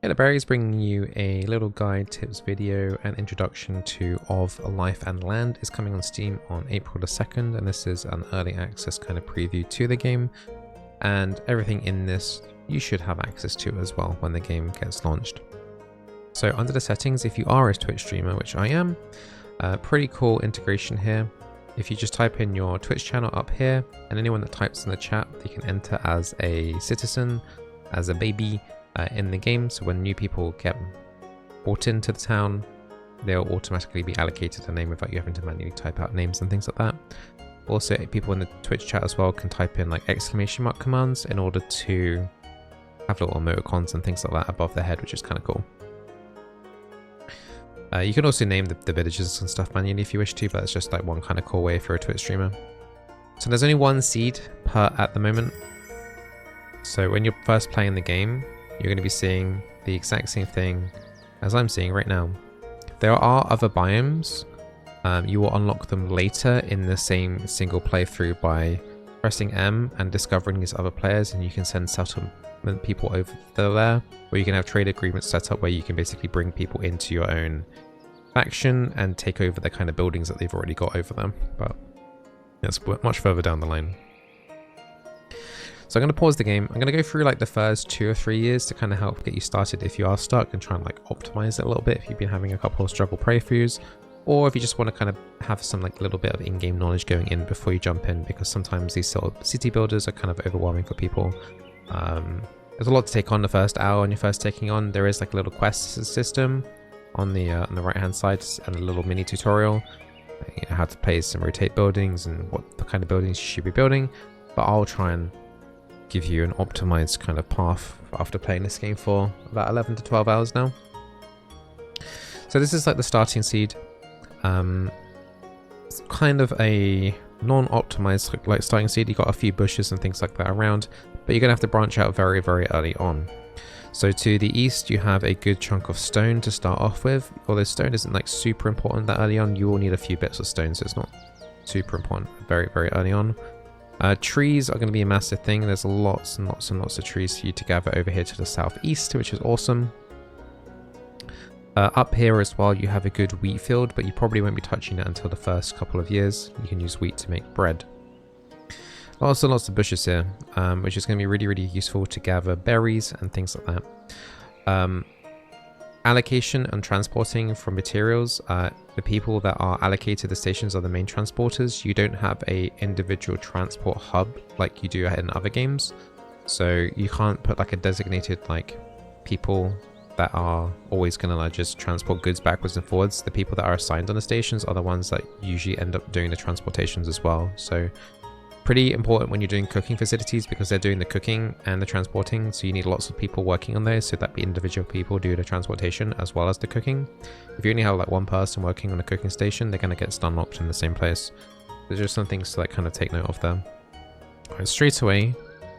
Bizzleberry is bringing you a little guide, tips video and introduction to Of Life and Land. Is coming on Steam on April the 2nd, and this is an early access kind of preview to the game, and everything in this you should have access to as well when the game gets launched. So under the settings, if you are a Twitch streamer, which I am, pretty cool integration here. If you just type in your Twitch channel up here, and anyone that types in the chat, they can enter as a citizen, as a baby, in the game. So when new people get brought into the town, they'll automatically be allocated a name without you having to manually type out names and things like that. Also, people in the Twitch chat as well can type in like exclamation mark commands in order to have little emoticons and things like that above their head, which is kind of cool. You can also name the villages and stuff manually if you wish to, but it's just like one kind of cool way if you're a Twitch streamer. So there's only one seed per at the moment. So when you're first playing the game, you're going to be seeing the exact same thing as I'm seeing right now. There are other biomes. You will unlock them later in the same single playthrough by pressing M and discovering these other players, and you can send settlement people over there, or you can have trade agreements set up where you can basically bring people into your own faction and take over the kind of buildings that they've already got over them. But that's much further down the line. So I'm going to pause the game. I'm going to go through like the first 2 or 3 years to kind of help get you started if you are stuck, and try and like optimize it a little bit if you've been having a couple of struggle playthroughs, or if you just want to kind of have some like little bit of in-game knowledge going in before you jump in, because sometimes these sort of city builders are kind of overwhelming for people. There's a lot to take on the first hour when you're first taking on. There is like a little quest system on the right hand side and a little mini tutorial, you know, how to place and rotate buildings and what the kind of buildings you should be building. But I'll try and give you an optimized kind of path after playing this game for about 11 to 12 hours now. So this is like the starting seed. It's kind of a non-optimized like starting seed. You got a few bushes and things like that around, but you're gonna have to branch out very, very early on. So to the east, you have a good chunk of stone to start off with. Although stone isn't like super important that early on, you will need a few bits of stone, so it's not super important very, very early on. Trees are going to be a massive thing. There's lots and lots and lots of trees for you to gather over here to the southeast, which is awesome. Up here as well, you have a good wheat field, but you probably won't be touching that until the first couple of years. You can use wheat to make bread. Lots and lots of bushes here, which is going to be really, really useful to gather berries and things like that. Allocation and transporting from materials. The people that are allocated the stations are the main transporters. You don't have a individual transport hub like you do in other games, so you can't put like a designated like people that are always going to like just transport goods backwards and forwards. The people that are assigned on the stations are the ones that usually end up doing the transportations as well. So pretty important when you're doing cooking facilities, because they're doing the cooking and the transporting, so you need lots of people working on those, so that the individual people do the transportation as well as the cooking. If you only have like one person working on a cooking station, they're going to get stun locked in the same place. There's just some things to like kind of take note of there. Alright, straight away,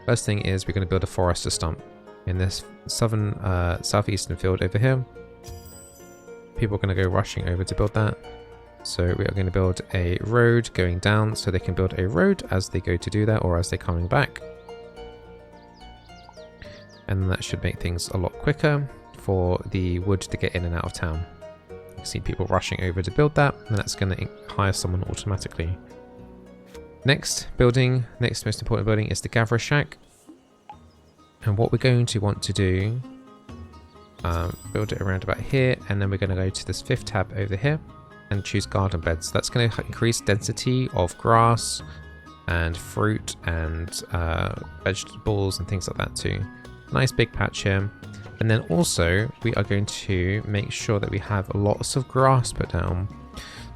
first thing is we're going to build a forester stump in this southeastern field over here. People are going to go rushing over to build that. So we are going to build a road going down, so they can build a road as they go to do that, or as they're coming back. And that should make things a lot quicker for the wood to get in and out of town. You can see people rushing over to build that, and that's going to hire someone automatically. Next most important building is the Gatherer Shack. And what we're going to want to do, build it around about here, and then we're going to go to this 5th tab over here and choose garden beds. That's going to increase density of grass and fruit and vegetables and things like that too. Nice big patch here. And then also we are going to make sure that we have lots of grass put down.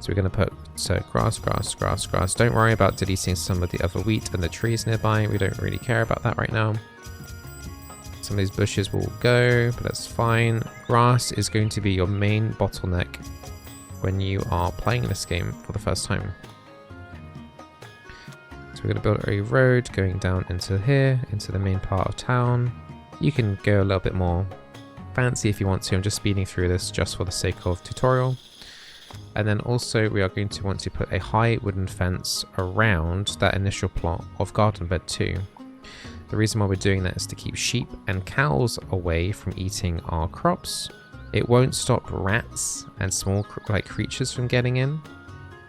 So we're going to put grass, grass, grass, grass. Don't worry about deleting some of the other wheat and the trees nearby. We don't really care about that right now. Some of these bushes will go, but that's fine. Grass is going to be your main bottleneck when you are playing this game for the first time. So we're going to build a road going down into here, into the main part of town. You can go a little bit more fancy if you want to. I'm just speeding through this just for the sake of tutorial. And then also we are going to want to put a high wooden fence around that initial plot of garden bed 2. The reason why we're doing that is to keep sheep and cows away from eating our crops. It won't stop rats and small creatures from getting in,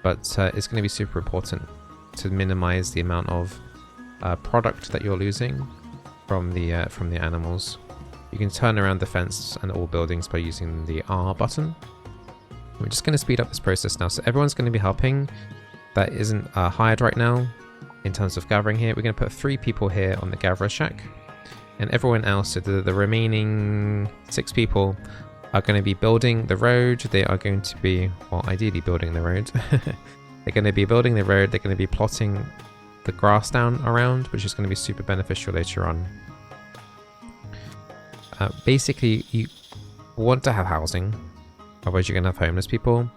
but it's going to be super important to minimize the amount of product that you're losing from the animals. You can turn around the fence and all buildings by using the R button. We're just going to speed up this process now, so everyone's going to be helping that isn't hired right now in terms of gathering here. We're going to put 3 people here on the gatherer shack, and everyone else, so the remaining 6 people, are going to be building the road. They are going to be, well, ideally building the road. They're going to be building the road. They're going to be plotting the grass down around, which is going to be super beneficial later on. Basically, you want to have housing, otherwise you're going to have homeless people.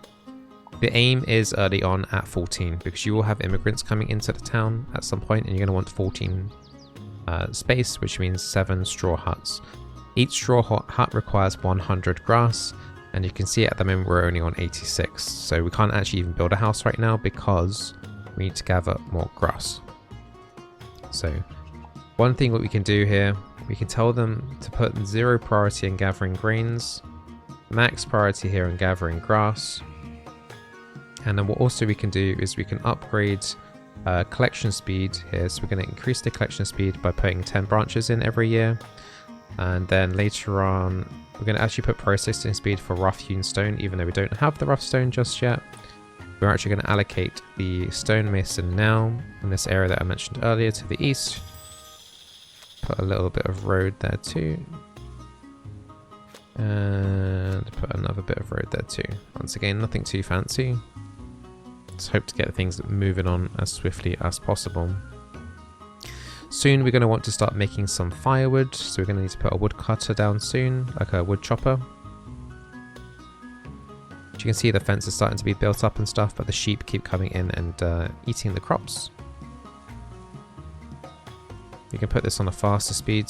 The aim is early on at 14, because you will have immigrants coming into the town at some point, and you're going to want 14 space, which means 7 straw huts. Each straw hut requires 100 grass, and you can see at the moment we're only on 86, so we can't actually even build a house right now because we need to gather more grass. So one thing what we can do here, we can tell them to put 0 priority in gathering grains, max priority here in gathering grass, and then what also we can do is we can upgrade collection speed here. So we're going to increase the collection speed by putting 10 branches in every year. And then later on, we're going to actually put processing speed for rough hewn stone, even though we don't have the rough stone just yet. We're actually going to allocate the stonemason now in this area that I mentioned earlier to the east. Put a little bit of road there too. And put another bit of road there too. Once again, nothing too fancy. Just hope to get things moving on as swiftly as possible. Soon we're going to want to start making some firewood, so we're going to need to put a woodcutter down soon, like a wood chopper. As you can see, the fence is starting to be built up and stuff, but the sheep keep coming in and eating the crops. We can put this on a faster speed,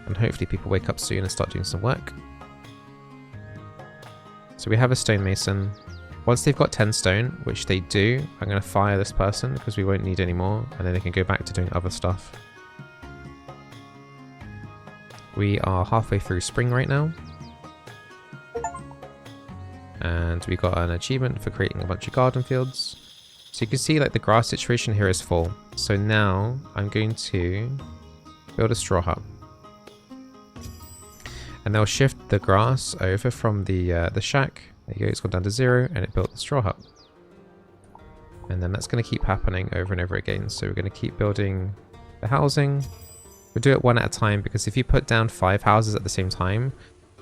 and hopefully people wake up soon and start doing some work. So we have a stonemason. Once they've got 10 stone, which they do, I'm going to fire this person because we won't need any more, and then they can go back to doing other stuff. We are halfway through spring right now. And we got an achievement for creating a bunch of garden fields. So you can see like the grass situation here is full. So now I'm going to build a straw hut. And they'll shift the grass over from the shack. There you go, it's gone down to 0 and it built the straw hut. And then that's going to keep happening over and over again. So we're going to keep building the housing. We'll do it one at a time, because if you put down 5 houses at the same time,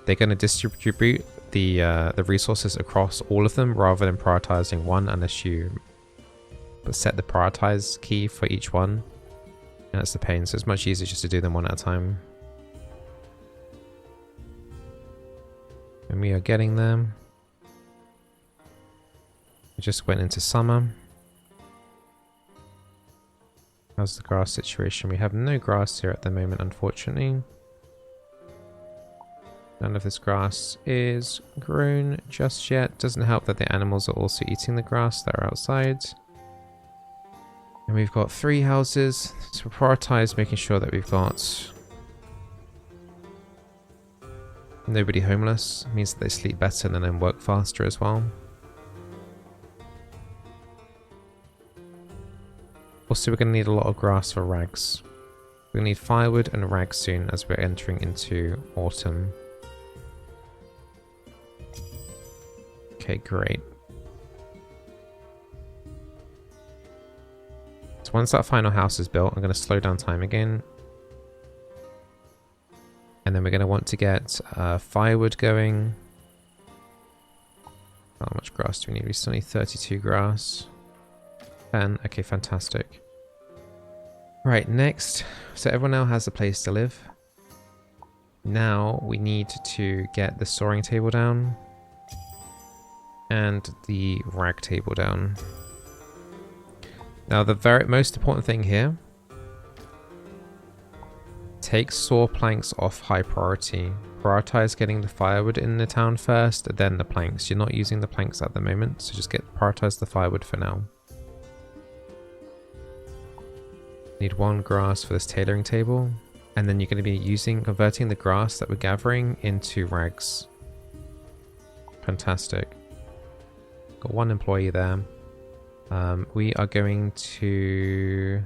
they're going to distribute the resources across all of them rather than prioritizing one, unless you set the prioritize key for each one. And that's the pain, so it's much easier just to do them one at a time. And we are getting them. We just went into summer. How's the grass situation? We have no grass here at the moment, unfortunately. None of this grass is grown just yet. Doesn't help that the animals are also eating the grass that are outside. And we've got 3 houses. So prioritize making sure that we've got nobody homeless. It means that they sleep better and then work faster as well. Also, we're going to need a lot of grass for rags. We're going to need firewood and rags soon as we're entering into autumn. Okay, great. So once that final house is built, I'm going to slow down time again. And then we're going to want to get firewood going. How much grass do we need? We still need 32 grass. 10. Okay, fantastic. Right, next. So everyone now has a place to live. Now we need to get the soaring table down. And the rag table down. Now the most important thing here. Take saw planks off high priority. Prioritize getting the firewood in the town first, then the planks. You're not using the planks at the moment, so just prioritize the firewood for now. Need 1 grass for this tailoring table. And then you're going to be converting the grass that we're gathering into rags. Fantastic. Got 1 employee there. We are going to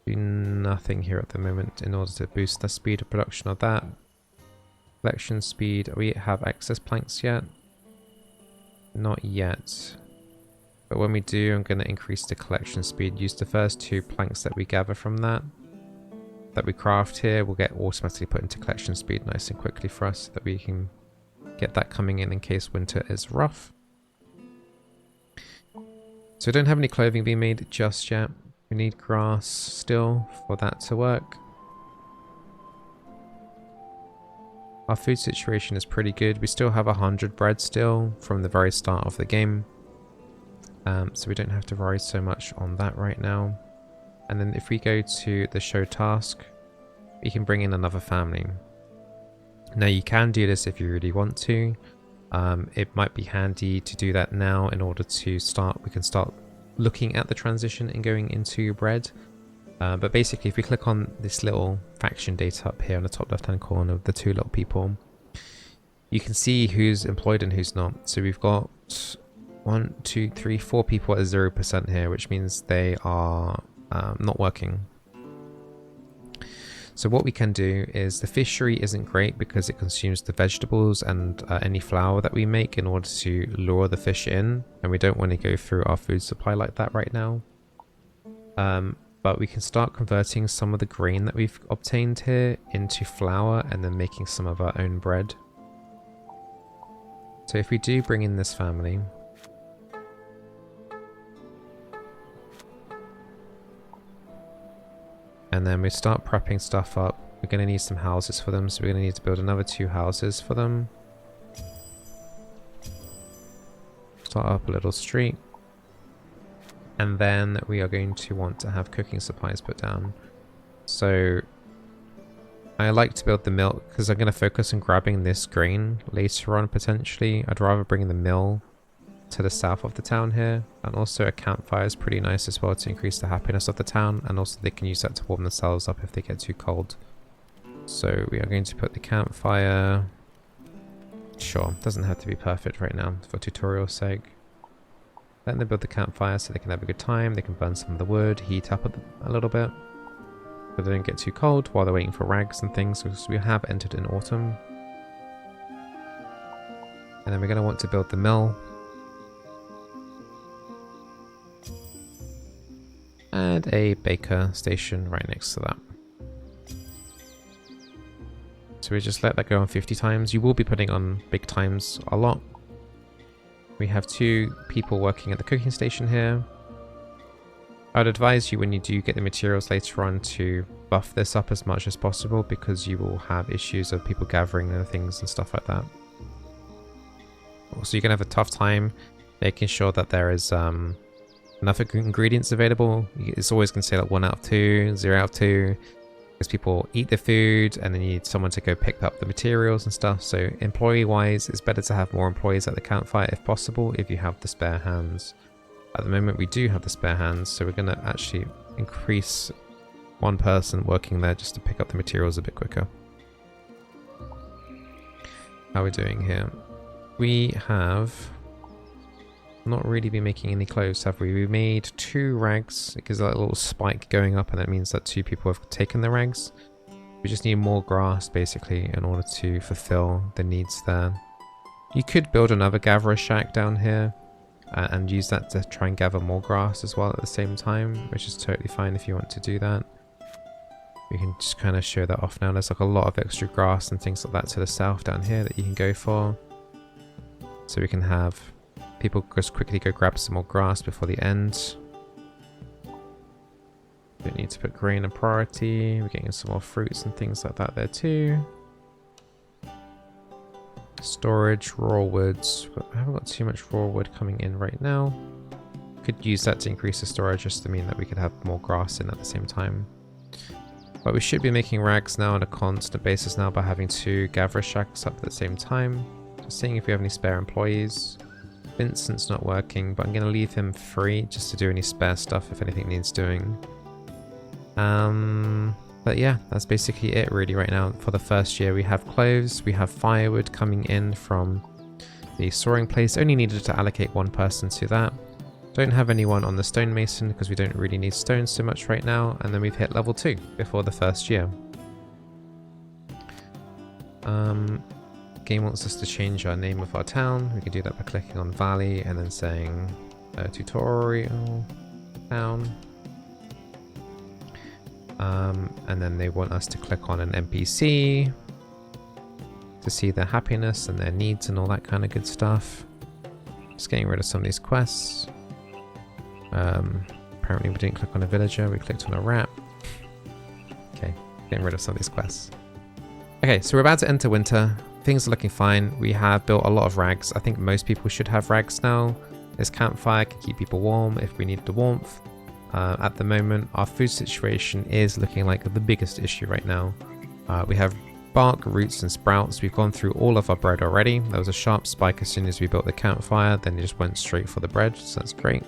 do nothing here at the moment in order to boost the speed of production of that. Collection speed. Do we have excess planks yet? Not yet. But when we do, I'm going to increase the collection speed. Use the first 2 planks that we gather from that we craft here will get automatically put into collection speed nice and quickly for us, so that we can get that coming in case winter is rough. So we don't have any clothing being made just yet. We need grass still for that to work. Our food situation is pretty good. We still have 100 bread still from the very start of the game. So we don't have to worry so much on that right now. And then if we go to the show task, we can bring in another family. Now you can do this if you really want to. It might be handy to do that now in order to we can start looking at the transition and going into bread. But basically if we click on this little faction data up here on the top left hand corner of the 2 little people, you can see who's employed and who's not. So we've got 1, 2, 3, 4 people at 0% here, which means they are not working. So what we can do is, the fishery isn't great because it consumes the vegetables and any flour that we make in order to lure the fish in, and we don't want to go through our food supply like that right now. But we can start converting some of the grain that we've obtained here into flour and then making some of our own bread. So if we do bring in this family, and then we start prepping stuff up, we're going to need some houses for them, so we're going to need to build another 2 houses for them. Start up a little street. And then we are going to want to have cooking supplies put down. So I like to build the mill because I'm going to focus on grabbing this grain later on potentially. I'd rather bring the mill to the south of the town here, and also a campfire is pretty nice as well to increase the happiness of the town, and also they can use that to warm themselves up if they get too cold. So we are going to put the campfire, sure, doesn't have to be perfect right now for tutorial's sake. Let them build the campfire so they can have a good time, they can burn some of the wood, heat up a little bit so they don't get too cold while they're waiting for rags and things, because we have entered in autumn. And then we're going to want to build the mill. And a baker station right next to that. So we just let that go on 50 times. You will be putting on big times a lot. We have 2 people working at the cooking station here. I'd advise you, when you do get the materials later on, to buff this up as much as possible, because you will have issues of people gathering their things and stuff like that. Also, you're going to have a tough time making sure that there is enough ingredients available. It's always going to say like 1 out of 2, 0 out of 2, because people eat the food and then you need someone to go pick up the materials and stuff. So employee wise, it's better to have more employees at the campfire if possible, if you have the spare hands. At the moment we do have the spare hands, so we're going to actually increase 1 person working there just to pick up the materials a bit quicker. How are we doing here? We have not really been making any clothes, have we? We made 2 rags. It gives a little spike going up, and that means that 2 people have taken the rags. We just need more grass basically in order to fulfill the needs there. You could build another gatherer shack down here and use that to try and gather more grass as well at the same time, which is totally fine if you want to do that. We can just kind of show that off now. There's like a lot of extra grass and things like that to the south down here that you can go for. So we can have people just quickly go grab some more grass before the end. We need to put grain in priority. We're getting some more fruits and things like that there too. Storage, raw woods. But I haven't got too much raw wood coming in right now. Could use that to increase the storage just to mean that we could have more grass in at the same time. But we should be making rags now on a constant basis now by having 2 gatherer shacks up at the same time. Just seeing if we have any spare employees. Vincent's not working, but I'm going to leave him free just to do any spare stuff if anything needs doing. But yeah, that's basically it really right now for the first year. We have clothes, we have firewood coming in from the storing place. Only needed to allocate one person to that. Don't have anyone on the stonemason because we don't really need stone so much right now. And then we've hit level 2 before the first year. Game wants us to change our name of our town. We can do that by clicking on Valley and then saying tutorial town. And then they want us to click on an NPC to see their happiness and their needs and all that kind of good stuff. Just getting rid of some of these quests. Apparently we didn't click on a villager, we clicked on a rat. Okay, getting rid of some of these quests. Okay, so we're about to enter winter. Things are looking fine. We have built a lot of rags. I think most people should have rags now. This campfire can keep people warm if we need the warmth. At the moment, our food situation is looking like the biggest issue right now. We have bark, roots, and sprouts. We've gone through all of our bread already. There was a sharp spike as soon as we built the campfire, then it just went straight for the bread, so that's great.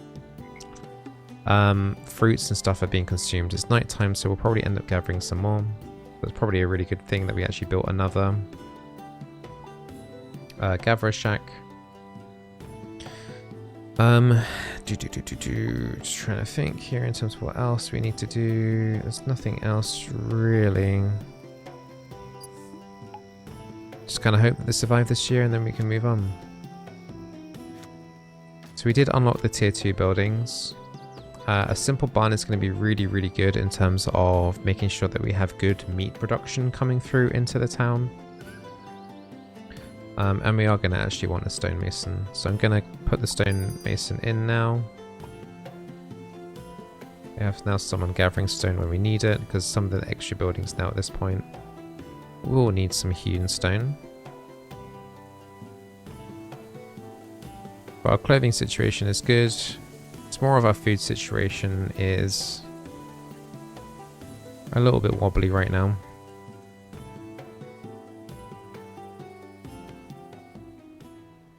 Fruits and stuff are being consumed. It's nighttime, so we'll probably end up gathering some more. That's probably a really good thing that we actually built another gatherer shack. Just trying to think here in terms of what else we need to do. There's nothing else really. Just kind of hope that they survive this year and then we can move on. So we did unlock the tier 2 buildings. A simple barn is going to be really, really good in terms of making sure that we have good meat production coming through into the town. And we are going to actually want a stonemason. So I'm going to put the stonemason in now. We have now someone gathering stone when we need it, because some of the extra buildings now at this point will need some hewn stone. But our clothing situation is good. It's more of our food situation is a little bit wobbly right now.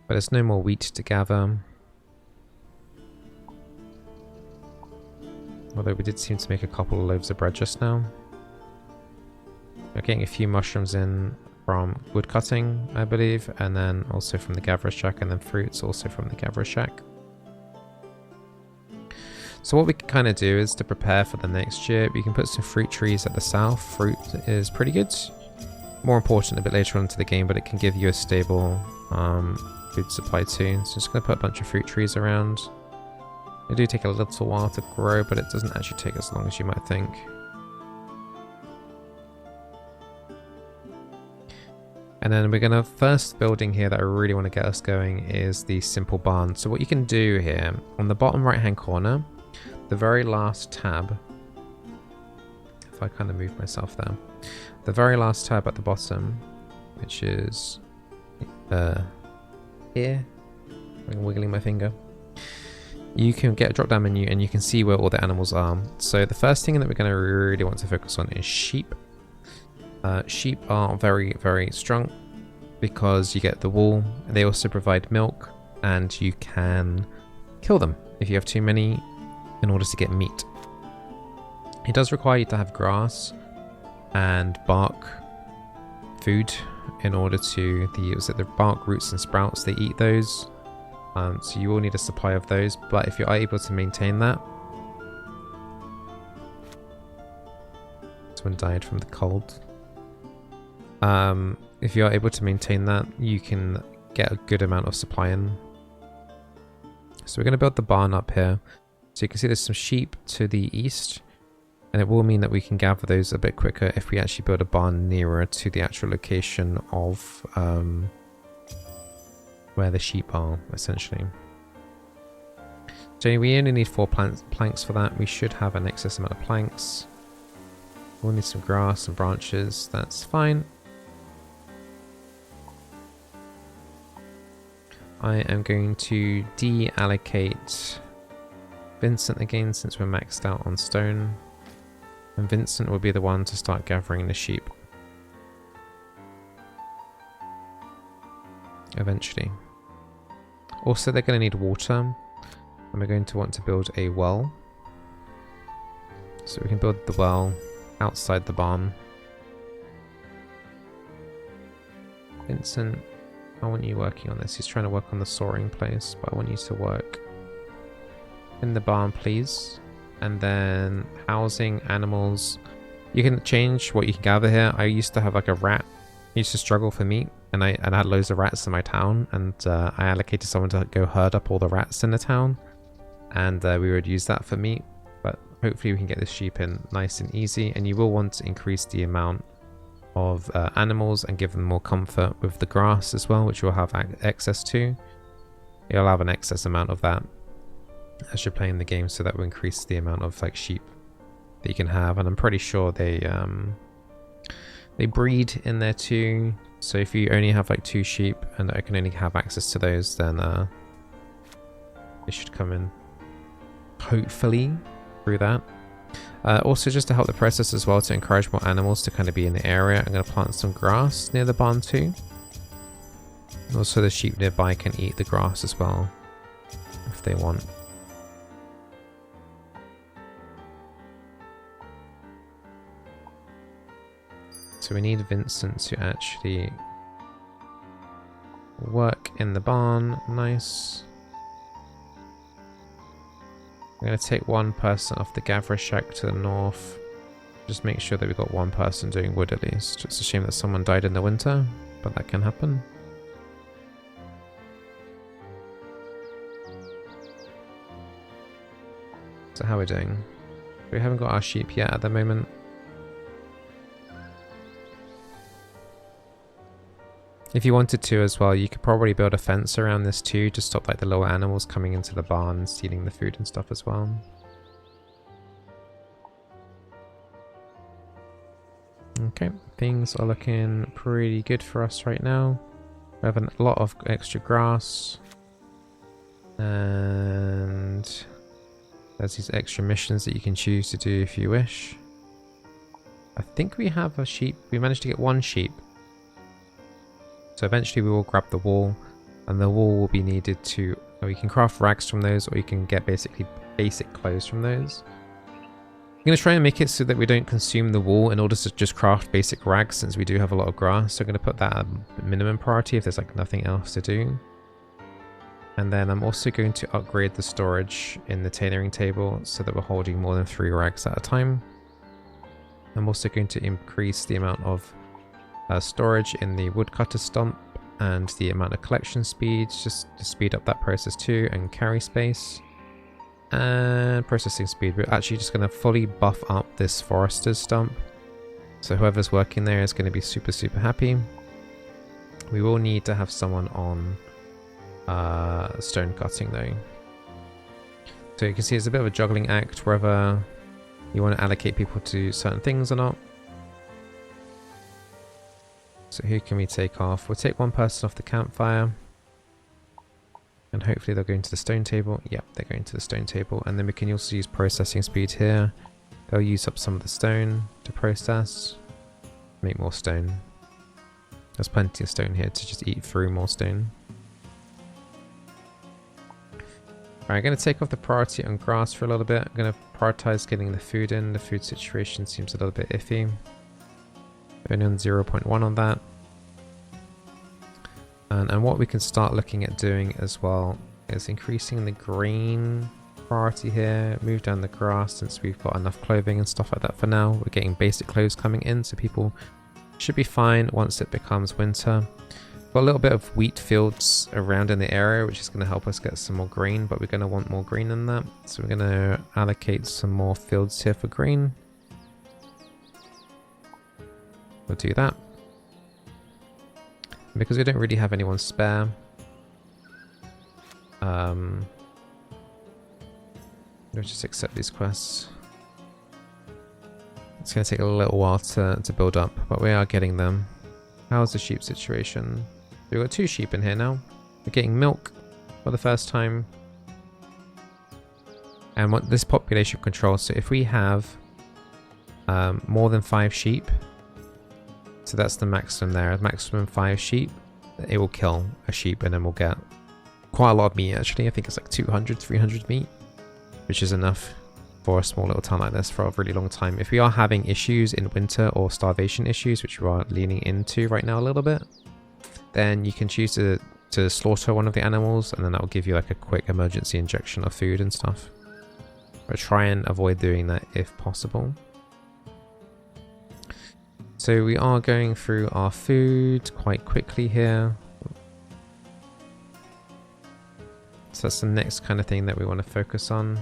But there's no more wheat to gather. Although we did seem to make a couple of loaves of bread just now. We're getting a few mushrooms in from wood cutting, I believe, and then also from the gatherer shack, and then fruits also from the gatherer shack. So what we can kind of do is to prepare for the next year, we can put some fruit trees at the south. Fruit is pretty good. More important a bit later on into the game, but it can give you a stable food supply too. So I'm just going to put a bunch of fruit trees around. They do take a little while to grow, but it doesn't actually take as long as you might think. And then we're going to, first building here that I really want to get us going is the simple barn. So what you can do here, on the bottom right hand corner, the very last tab, if I kind of move myself there, the very last tab at the bottom, which is here, I'm wiggling my finger, you can get a drop down menu and you can see where all the animals are. So the first thing that we're going to really want to focus on is sheep. Sheep are very, very strong because you get the wool. They also provide milk, and you can kill them if you have too many in order to get meat. It does require you to have grass and bark food in order to the bark, roots and sprouts. They eat those, so you will need a supply of those. But if you are able to maintain that, this one died from the cold. If you are able to maintain that, you can get a good amount of supply in. So we're going to build the barn up here. So you can see there's some sheep to the east, and it will mean that we can gather those a bit quicker if we actually build a barn nearer to the actual location of where the sheep are, essentially. So we only need 4 planks for that. We should have an excess amount of planks. We'll need some grass and branches, that's fine. I am going to deallocate Vincent again since we're maxed out on stone. And Vincent will be the one to start gathering the sheep. Eventually. Also, they're going to need water. And we're going to want to build a well. So we can build the well outside the barn. Vincent, I want you working on this. He's trying to work on the soaring place, but I want you to work in the barn, please. And then housing, animals. You can change what you can gather here. I used to have like a rat. I used to struggle for meat, and I had loads of rats in my town, and I allocated someone to go herd up all the rats in the town, and we would use that for meat. But hopefully we can get this sheep in nice and easy, and you will want to increase the amount of animals and give them more comfort with the grass as well, which you'll have access to. You'll have an excess amount of that as you're playing the game, so that will increase the amount of like sheep that you can have. And I'm pretty sure they breed in there too, so if you only have like 2 sheep and I can only have access to those, then they should come in hopefully through that. Also, just to help the process as well, to encourage more animals to kind of be in the area, I'm going to plant some grass near the barn too. And also the sheep nearby can eat the grass as well if they want. So we need Vincent to actually work in the barn. Nice. I'm going to take one person off the gatherer shack to the north. Just make sure that we've got one person doing wood at least. It's a shame that someone died in the winter, but that can happen. So how are we doing? We haven't got our sheep yet at the moment. If you wanted to as well, you could probably build a fence around this too, to stop like the lower animals coming into the barn and stealing the food and stuff as well. Okay, things are looking pretty good for us right now. We have a lot of extra grass. And there's these extra missions that you can choose to do if you wish. I think we have a sheep. We managed to get 1 sheep. So eventually we will grab the wool, and the wool will be needed to, or you can craft rags from those, or you can get basically basic clothes from those. I'm going to try and make it so that we don't consume the wool in order to just craft basic rags, since we do have a lot of grass. So I'm going to put that at minimum priority if there's like nothing else to do. And then I'm also going to upgrade the storage in the tailoring table so that we're holding more than 3 rags at a time. I'm also going to increase the amount of storage in the woodcutter stump and the amount of collection speed, just to speed up that process too, and carry space and processing speed. We're actually just going to fully buff up this forester's stump, so whoever's working there is going to be super happy. We will need to have someone on stone cutting though, so you can see it's a bit of a juggling act whether you want to allocate people to certain things or not. So who can we take off? We'll take one person off the campfire. And hopefully they'll go into the stone table. Yep, they're going to the stone table. And then we can also use processing speed here. They'll use up some of the stone to process. Make more stone. There's plenty of stone here to just eat through more stone. Alright, I'm going to take off the priority on grass for a little bit. I'm going to prioritize getting the food in. The food situation seems a little bit iffy. Only on 0.1 on that. And what we can start looking at doing as well is increasing the grain priority here. Move down the grass since we've got enough clothing and stuff like that for now. We're getting basic clothes coming in, so people should be fine once it becomes winter. Got a little bit of wheat fields around in the area, which is going to help us get some more grain, but we're going to want more green than that. So we're going to allocate some more fields here for green. We'll do that. Because we don't really have anyone spare. We'll just accept these quests. It's going to take a little while to build up, but we are getting them. How's the sheep situation? We've got 2 sheep in here now. We're getting milk for the first time. And what this population control, so if we have more than 5 sheep, so that's the maximum there, maximum 5 sheep, it will kill a sheep and then we'll get quite a lot of meat actually. I think it's like 200, 300 meat, which is enough for a small little town like this for a really long time. If we are having issues in winter or starvation issues, which we are leaning into right now a little bit, then you can choose to slaughter one of the animals, and then that will give you like a quick emergency injection of food and stuff. But try and avoid doing that if possible. So we are going through our food quite quickly here. So that's the next kind of thing that we want to focus on.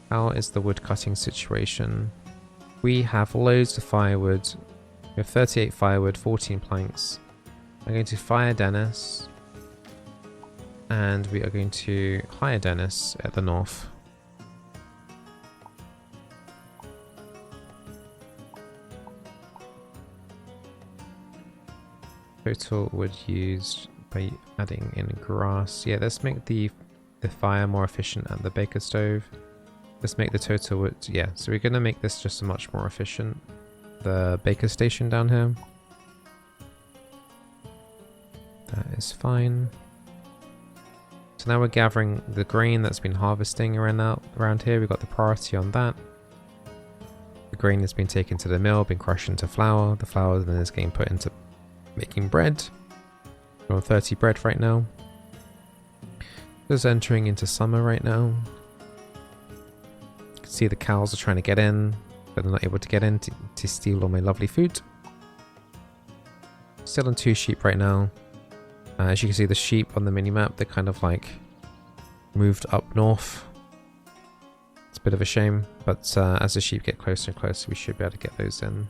How is the wood cutting situation? We have loads of firewood. We have 38 firewood, 14 planks. I'm going to fire Dennis. And we are going to hire Dennis at the north. Total wood used by adding in grass. Yeah, let's make the fire more efficient at the baker stove. Let's make the total wood. Yeah, so we're going to make this just much more efficient. The baker station down here. That is fine. So now we're gathering the grain that's been harvesting around here. We've got the priority on that. The grain has been taken to the mill, been crushed into flour. The flour then is getting put into making bread. We're on 30 bread right now. Just entering into summer right now. You can see the cows are trying to get in, but they're not able to get in to steal all my lovely food. Still on 2 sheep right now. As you can see, the sheep on the mini-map, they're kind of like moved up north. It's a bit of a shame, but as the sheep get closer and closer, we should be able to get those in.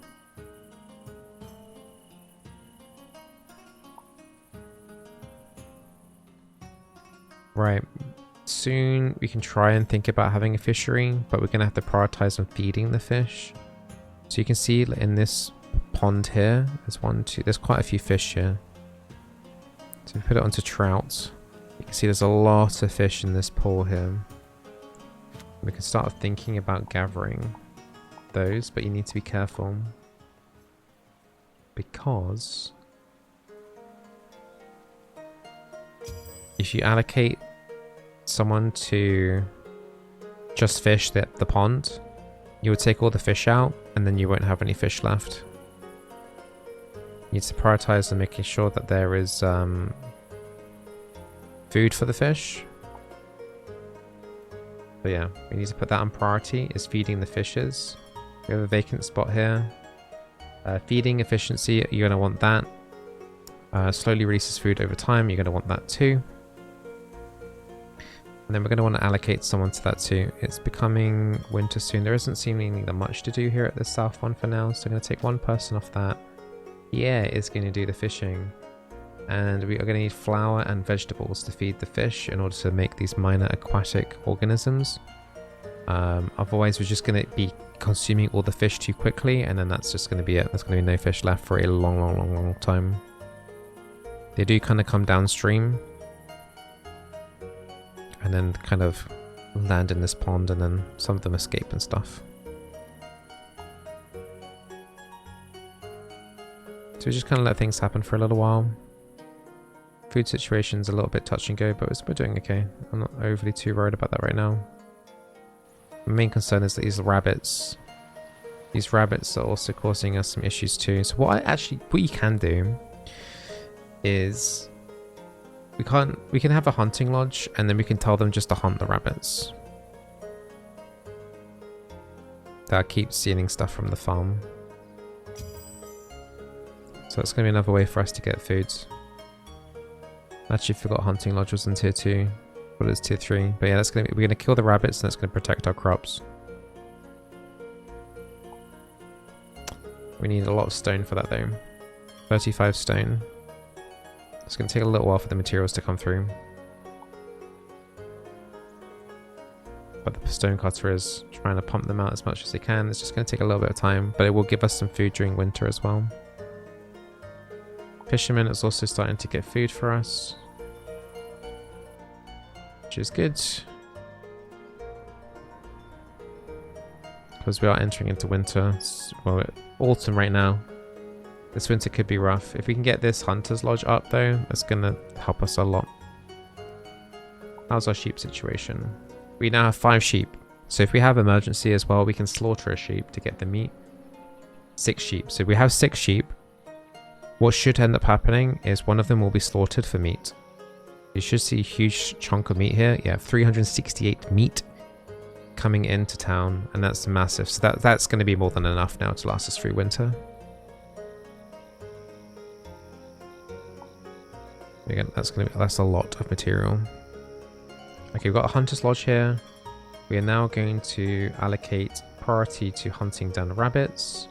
Right, soon we can try and think about having a fishery, but we're going to have to prioritize on feeding the fish. So you can see in this pond here, there's quite a few fish here. So we put it onto trout. You can see there's a lot of fish in this pool here. We can start thinking about gathering those, but you need to be careful. Because if you allocate someone to just fish the pond, you would take all the fish out and then you won't have any fish left. You need to prioritize on making sure that there is food for the fish. But yeah, we need to put that on priority, is feeding the fishes. We have a vacant spot here. Feeding efficiency, you're going to want that. Slowly releases food over time, you're going to want that too. And then we're going to want to allocate someone to that too. It's becoming winter soon. There isn't seemingly that much to do here at the south one for now. So I'm going to take one person off that. Yeah, is going to do the fishing. And we are going to need flour and vegetables to feed the fish in order to make these minor aquatic organisms. Otherwise, we're just going to be consuming all the fish too quickly. And then that's just going to be it. There's going to be no fish left for a long time. They do kind of come downstream. And then kind of land in this pond, and then some of them escape and stuff. So we just kind of let things happen for a little while. Food situation's a little bit touch and go, but we're doing okay. I'm not overly too worried about that right now. The main concern is that these rabbits are also causing us some issues too. So what you can do is we can have a hunting lodge, and then we can tell them just to hunt the rabbits. That keeps stealing stuff from the farm. So that's going to be another way for us to get food. Actually forgot hunting lodge was in tier 2, but it's tier 3. But yeah, we're going to kill the rabbits, and that's going to protect our crops. We need a lot of stone for that though. 35 stone. It's going to take a little while for the materials to come through. But the stone cutter is trying to pump them out as much as they can. It's just going to take a little bit of time, but it will give us some food during winter as well. Fisherman is also starting to get food for us, which is good. Because we are entering into winter. Well, autumn right now. This winter could be rough. If we can get this hunter's lodge up though, that's going to help us a lot. How's our sheep situation? We now have 5 sheep. So if we have emergency as well, we can slaughter a sheep to get the meat. 6 sheep. So we have 6 sheep. What should end up happening is one of them will be slaughtered for meat. You should see a huge chunk of meat here. Yeah, 368 meat coming into town, and that's massive. So that's going to be more than enough now to last us through winter. Again, that's a lot of material. Okay, we've got a hunter's lodge here. We are now going to allocate priority to hunting down rabbits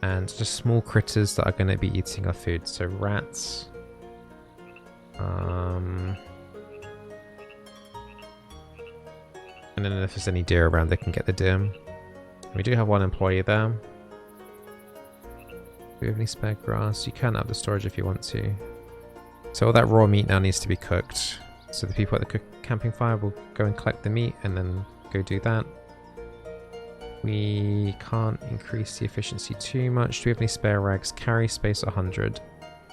and just small critters that are going to be eating our food. So rats. And then if there's any deer around, they can get the deer. We do have one employee there. Do we have any spare grass? You can have the storage if you want to. So all that raw meat now needs to be cooked. So the people at the camping fire will go and collect the meat and then go do that. We can't increase the efficiency too much. Do we have any spare rags? Carry space 100.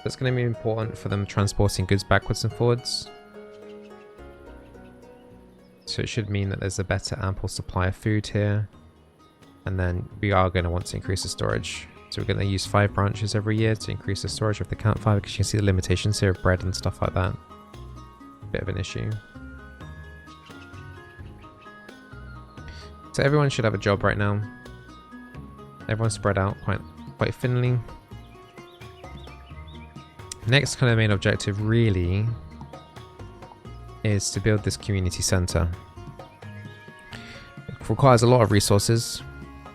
That's going to be important for them transporting goods backwards and forwards. So it should mean that there's a better ample supply of food here. And then we are going to want to increase the storage. So we're going to use 5 branches every year to increase the storage of the campfire, because you can see the limitations here of bread and stuff like that. Bit of an issue. So everyone should have a job right now. Everyone's spread out quite thinly. Next kind of main objective really is to build this community center. It requires a lot of resources.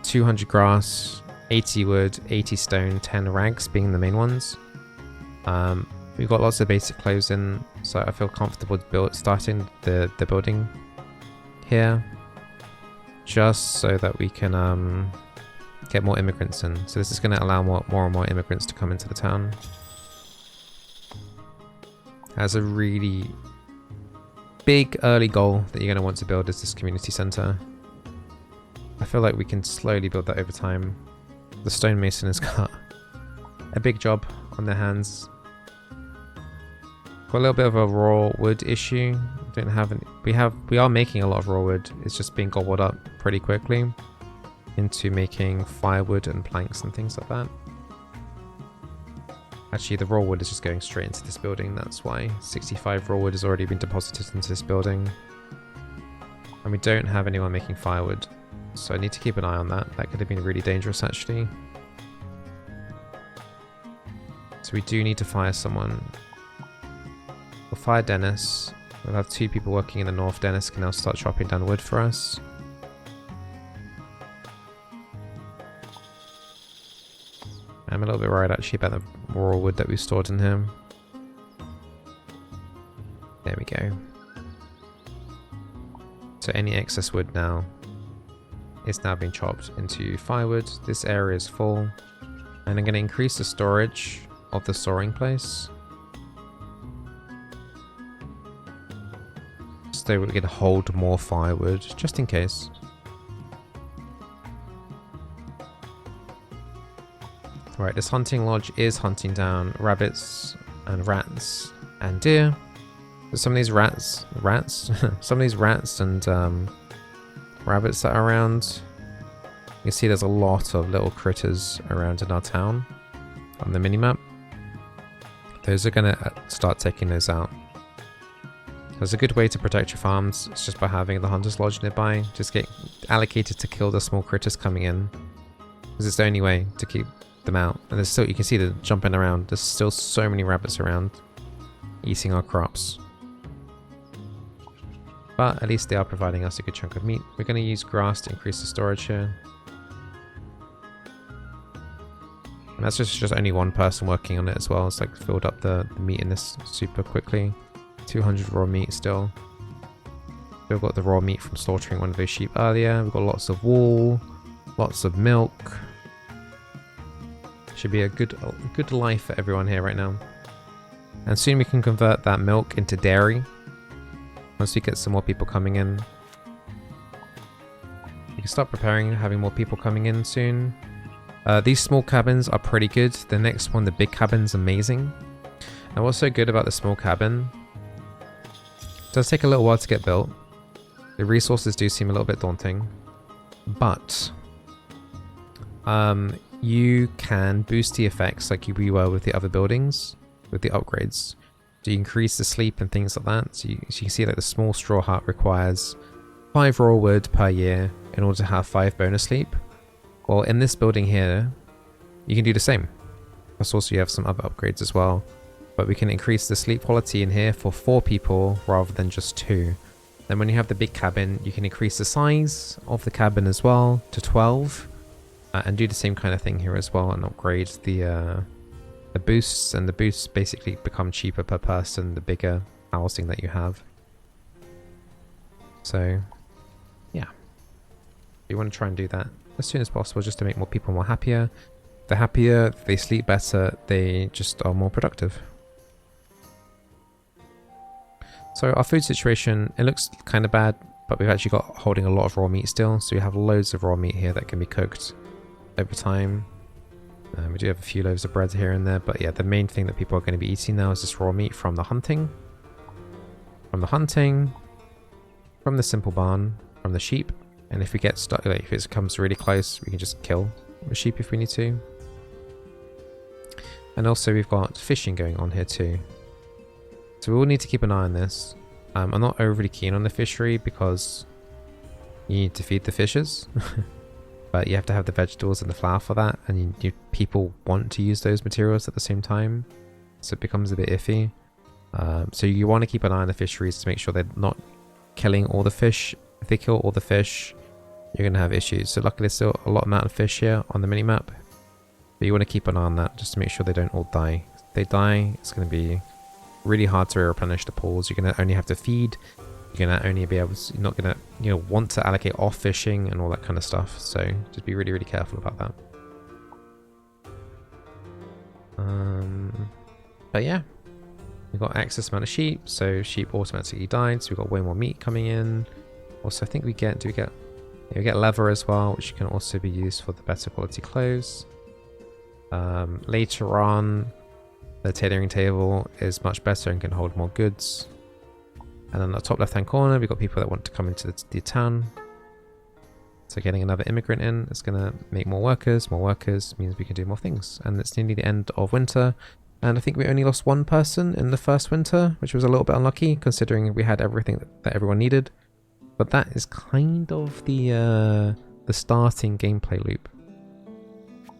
200 grass, 80 wood, 80 stone, 10 rags being the main ones. We've got lots of basic clothes in, so I feel comfortable starting the building here, just so that we can get more immigrants in. So this is going to allow more and more immigrants to come into the town. As a really big early goal that you're going to want to build is this community center. I feel like we can slowly build that over time. The stonemason has got a big job on their hands. Got a little bit of a raw wood issue. Don't have any, we are making a lot of raw wood. It's just being gobbled up pretty quickly into making firewood and planks and things like that. Actually, the raw wood is just going straight into this building. That's why 65 raw wood has already been deposited into this building. And we don't have anyone making firewood. So I need to keep an eye on that. That could have been really dangerous, actually. So we do need to fire someone. We'll fire Dennis. We'll have 2 people working in the north. Dennis can now start chopping down wood for us. I'm a little bit worried actually about the raw wood that we stored in here. There we go. So any excess wood now is now being chopped into firewood. This area is full. And I'm going to increase the storage of the storing place, so we can hold more firewood, just in case. Right, this hunting lodge is hunting down rabbits and rats and deer. But some of these rats and rabbits that are around, you can see there's a lot of little critters around in our town on the minimap. Those are going to start taking those out. There's a good way to protect your farms. It's just by having the hunter's lodge nearby. Just get allocated to kill the small critters coming in, because it's the only way to keep them out. And there's still, you can see them jumping around. There's still so many rabbits around eating our crops. But at least they are providing us a good chunk of meat. We're going to use grass to increase the storage here. And that's just only one person working on it as well. It's like filled up the meat in this super quickly. 200 raw meat still. We've got the raw meat from slaughtering one of those sheep earlier. We've got lots of wool, lots of milk. Should be a good life for everyone here right now. And soon we can convert that milk into dairy. Once we get some more people coming in. We can start preparing, having more people coming in soon. These small cabins are pretty good. The next one, the big cabin's amazing. And what's so good about the small cabin, it does take a little while to get built. The resources do seem a little bit daunting, but you can boost the effects like we were with the other buildings, with the upgrades. So you increase the sleep and things like that. So you can see like the small straw hut requires 5 raw wood per year in order to have 5 bonus sleep. Well, in this building here, you can do the same. Plus also you have some other upgrades as well. But we can increase the sleep quality in here for 4 people rather than just 2. Then when you have the big cabin, you can increase the size of the cabin as well to 12. And do the same kind of thing here as well and upgrade the boosts. And the boosts basically become cheaper per person the bigger housing that you have. So, yeah. You want to try and do that as soon as possible just to make more people more happier. If they're happier, they sleep better, they just are more productive. So our food situation, it looks kind of bad, but we've actually got holding a lot of raw meat still. So we have loads of raw meat here that can be cooked over time. We do have a few loaves of bread here and there, but yeah, the main thing that people are going to be eating now is this raw meat from the hunting. From the simple barn, from the sheep. And if we get stuck, like if it comes really close, we can just kill the sheep if we need to. And also we've got fishing going on here too. So we will need to keep an eye on this. I'm not overly keen on the fishery because you need to feed the fishes. But you have to have the vegetables and the flour for that. And people want to use those materials at the same time. So it becomes a bit iffy. So you want to keep an eye on the fisheries to make sure they're not killing all the fish. If they kill all the fish, you're going to have issues. So luckily there's still a lot amount of fish here on the minimap. But you want to keep an eye on that just to make sure they don't all die. If they die, it's going to be really hard to replenish the pools. You're going to only have to feed. You're going to only be able to, you're not going to, want to allocate off fishing and all that kind of stuff. So just be really, really careful about that. But yeah, we've got excess amount of sheep. So sheep automatically died. So we've got way more meat coming in. Also, I think we get leather as well, which can also be used for the better quality clothes. Later on, the tailoring table is much better and can hold more goods. And then the top left hand corner, we've got people that want to come into the town. So getting another immigrant in is going to make more workers. More workers means we can do more things. And it's nearly the end of winter. And I think we only lost 1 person in the first winter, which was a little bit unlucky considering we had everything that everyone needed. But that is kind of the starting gameplay loop.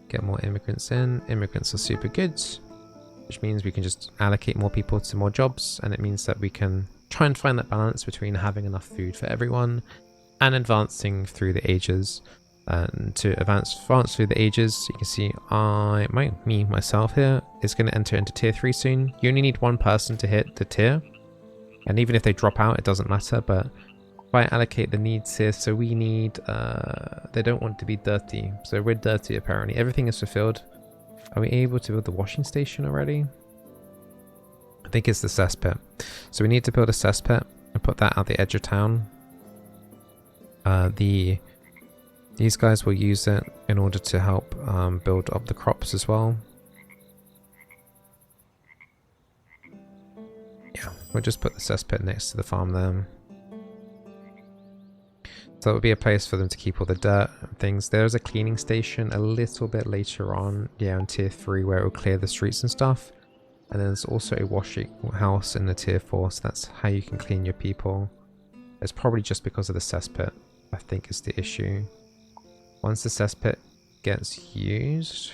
Get more immigrants in. Immigrants are super good, which means we can just allocate more people to more jobs, and it means that we can try and find that balance between having enough food for everyone and advancing through the ages. And to advance through the ages, you can see myself here is going to enter into tier 3 soon. You only need 1 person to hit the tier, and even if they drop out, it doesn't matter. But if I allocate the needs here, so we need they don't want to be dirty, so we're dirty apparently. Everything is fulfilled. Are we able to build the washing station already? I think it's the cesspit. So we need to build a cesspit and put that at the edge of town. These guys will use it in order to help build up the crops as well. Yeah, we'll just put the cesspit next to the farm there. So that would be a place for them to keep all the dirt and things. There's a cleaning station a little bit later on, yeah, in tier 3 where it will clear the streets and stuff. And then there's also a washing house in the tier 4, so that's how you can clean your people. It's probably just because of the cesspit, I think, is the issue. Once the cesspit gets used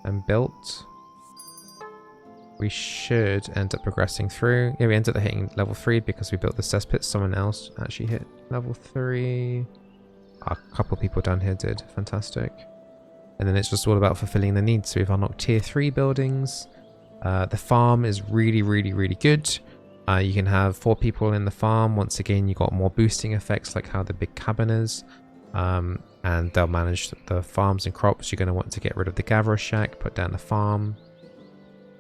and built, we should end up progressing through. Yeah, we ended up hitting level 3 because we built the cesspit. Someone else actually hit level 3. A couple people down here did. Fantastic. And then it's just all about fulfilling the needs. So we've unlocked tier 3 buildings. The farm is really, really, really good. You can have 4 people in the farm. Once again, you got more boosting effects like how the big cabin is. And they'll manage the farms and crops. You're going to want to get rid of the gatherer shack, put down the farm.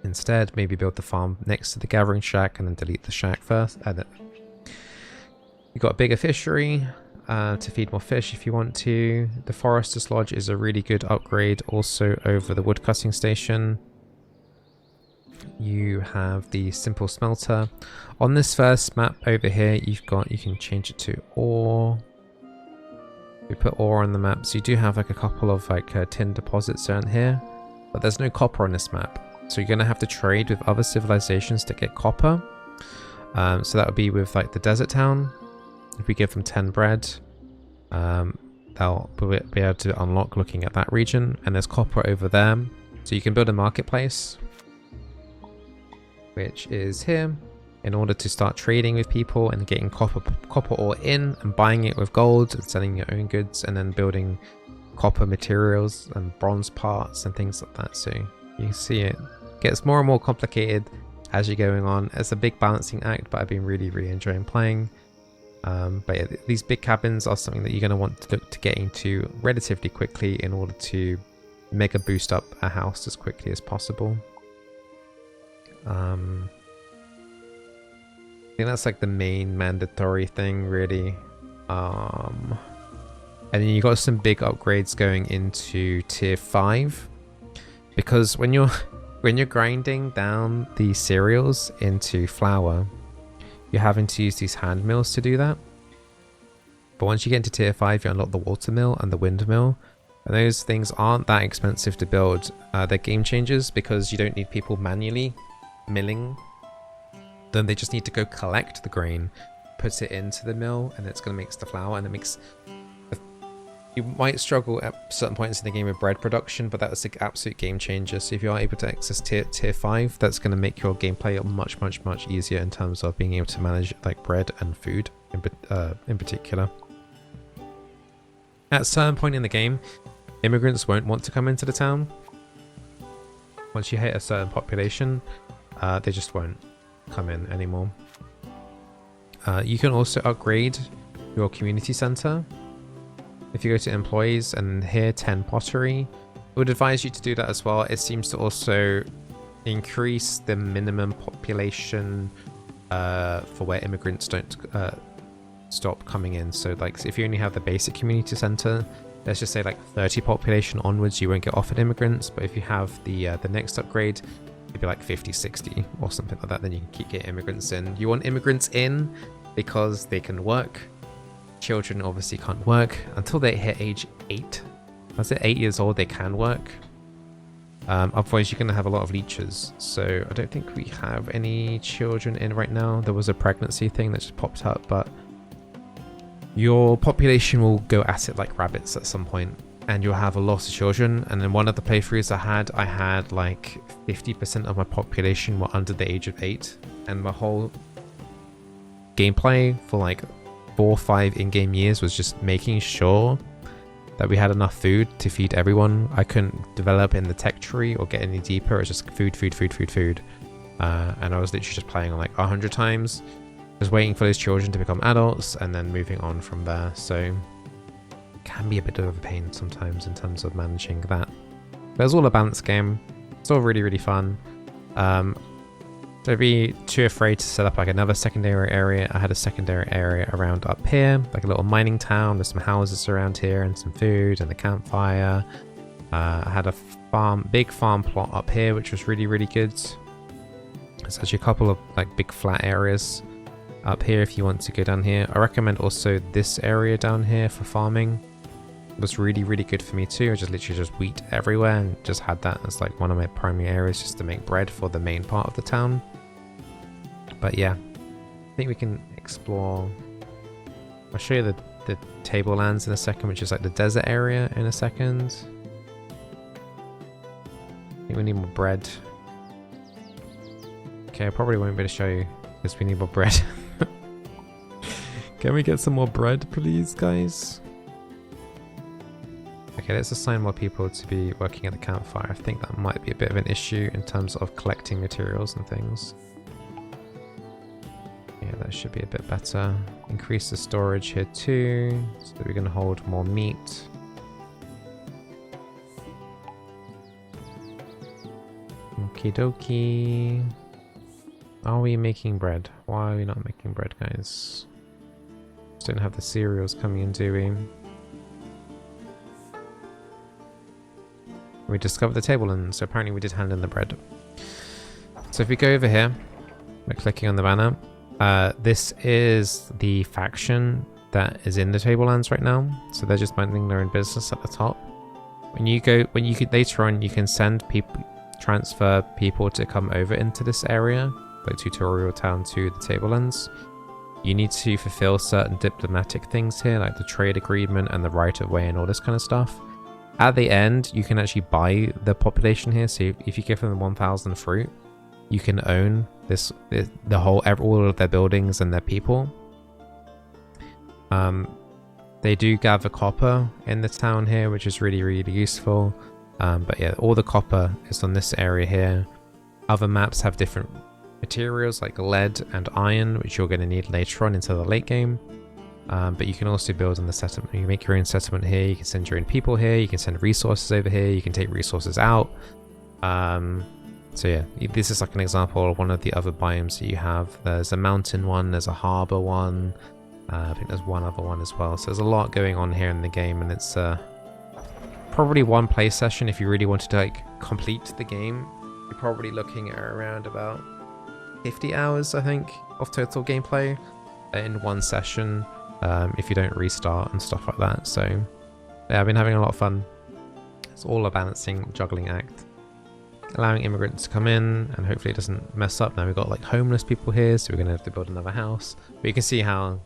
Instead, maybe build the farm next to the gathering shack and then delete the shack first. You've got a bigger fishery to feed more fish if you want to. The forester's lodge is a really good upgrade also over the woodcutting station. you have the simple smelter. On this first map over here, you can change it to ore. We put ore on the map, so you do have like a couple of like tin deposits around here, but there's no copper on this map. So you're gonna have to trade with other civilizations to get copper. So that would be with like the desert town. If we give them 10 bread, they'll be able to unlock looking at that region, and there's copper over there. So you can build a marketplace, which is here, in order to start trading with people and getting copper ore in and buying it with gold and selling your own goods, and then building copper materials and bronze parts and things like that. So you see it gets more and more complicated as you're going on. It's a big balancing act, but I've been really enjoying playing. But yeah, these big cabins are something that you're going to want to look to get into relatively quickly in order to mega boost up a house as quickly as possible. I think that's like the main mandatory thing, really. And then you got some big upgrades going into tier 5, because when you're grinding down the cereals into flour, you're having to use these hand mills to do that. But once you get into tier 5, you unlock the water mill and the windmill, and those things aren't that expensive to build. They're game changers because you don't need people manually milling. Then they just need to go collect the grain, put it into the mill, and it's going to mix the flour, and it makes... You might struggle at certain points in the game with bread production, but that's an absolute game changer. So if you are able to access tier 5, that's going to make your gameplay much easier in terms of being able to manage like bread and food in particular. At a certain point in the game, immigrants won't want to come into the town. Once you hit a certain population, they just won't come in anymore. You can also upgrade your community center. If you go to employees and here 10 pottery, I would advise you to do that as well. It seems to also increase the minimum population for where immigrants don't stop coming in. So like if you only have the basic community center, let's just say like 30 population onwards, you won't get offered immigrants. But if you have the next upgrade, it'd be like 50, 60 or something like that, then you can keep getting immigrants in. You want immigrants in because they can work. Children obviously can't work until they hit age 8. Once they're 8 years old, they can work. Otherwise, you're going to have a lot of leeches. So I don't think we have any children in right now. There was a pregnancy thing that just popped up, but your population will go at it like rabbits at some point, and you'll have a lot of children. And in one of the playthroughs I had like 50% of my population were under the age of 8, and my whole gameplay for like 4 or 5 in-game years was just making sure that we had enough food to feed everyone. I couldn't develop in the tech tree or get any deeper. It was just food. And I was literally just playing on like 100 times, just waiting for those children to become adults and then moving on from there. So it can be a bit of a pain sometimes in terms of managing that. But it's all a balanced game. It's all really fun. Don't be too afraid to set up like another secondary area. I had a secondary area around up here, like a little mining town. There's some houses around here and some food and a campfire. I had a big farm plot up here, which was really good. There's actually a couple of like big flat areas up here if you want to go down here. I recommend also this area down here for farming. It was really good for me too. I just literally just wheat everywhere and just had that as like one of my primary areas just to make bread for the main part of the town. But yeah, I think we can explore. I'll show you the tablelands in a second, which is like the desert area in a second. I think we need more bread. Okay, I probably won't be able to show you because we need more bread. Can we get some more bread, please, guys? Okay, let's assign more people to be working at the campfire. I think that might be a bit of an issue in terms of collecting materials and things. Yeah, that should be a bit better. Increase the storage here too, so that we can hold more meat. Okie dokie. Are we making bread? Why are we not making bread, guys? Just don't have the cereals coming in, do we? We discovered the table, and so apparently we did hand in the bread. So if we go over here, by clicking on the banner, this is the faction that is in the Tablelands right now. So they're just minding their own business at the top. Later on, you can send people, transfer people to come over into this area, like Tutorial Town to the Tablelands. You need to fulfill certain diplomatic things here, like the trade agreement and the right of way and all this kind of stuff. At the end, you can actually buy the population here. So if you give them 1,000 fruit, you can own all of their buildings and their people. They do gather copper in the town here, which is really, really useful. But yeah, all the copper is on this area here. Other maps have different materials like lead and iron, which you're going to need later on into the late game. But you can also build on the settlement. You can make your own settlement here. You can send your own people here. You can send resources over here. You can take resources out. So yeah, this is like an example of one of the other biomes that you have. There's a mountain one. There's a harbor one. I think there's one other one as well. So there's a lot going on here in the game, and it's probably one play session. If you really wanted to like complete the game, you're probably looking at around about 50 hours, I think, of total gameplay in one session, if you don't restart and stuff like that. So yeah, I've been having a lot of fun. It's all a balancing, juggling act. Allowing immigrants to come in, and hopefully it doesn't mess up. Now we've got like homeless people here, so we're going to have to build another house. But you can see how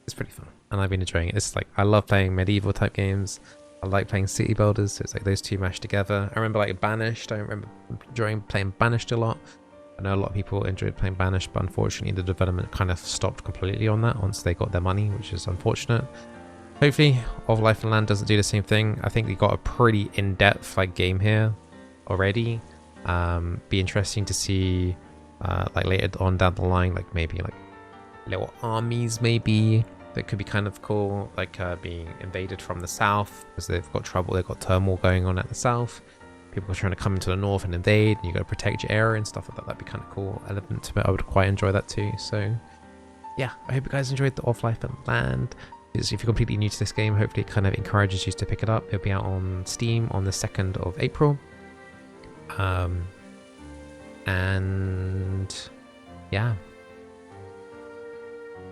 it's pretty fun, and I've been enjoying it. It's like, I love playing medieval type games. I like playing city builders, so it's like those two mashed together. I remember like Banished. I remember enjoying playing Banished a lot. I know a lot of people enjoyed playing Banished, but unfortunately the development kind of stopped completely on that once they got their money, which is unfortunate. Hopefully Of Life and Land doesn't do the same thing. I think we got a pretty in-depth like game here already. Be interesting to see like later on down the line, like maybe like little armies maybe that could be kind of cool, like being invaded from the south because they've got trouble, they've got turmoil going on at the south. People are trying to come into the north and invade, and you got to protect your area and stuff like that. That'd be kind of cool element to it. I would quite enjoy that too. So yeah, I hope you guys enjoyed the Of Life and Land. If you're completely new to this game, hopefully it kind of encourages you to pick it up. It'll be out on Steam on the 2nd of April. And yeah,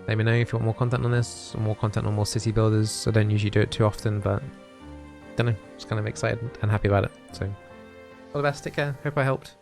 let me know if you want more content on this, or more content on more city builders. I don't usually do it too often, but I don't know, just kind of excited and happy about it. So all the best, take care, hope I helped.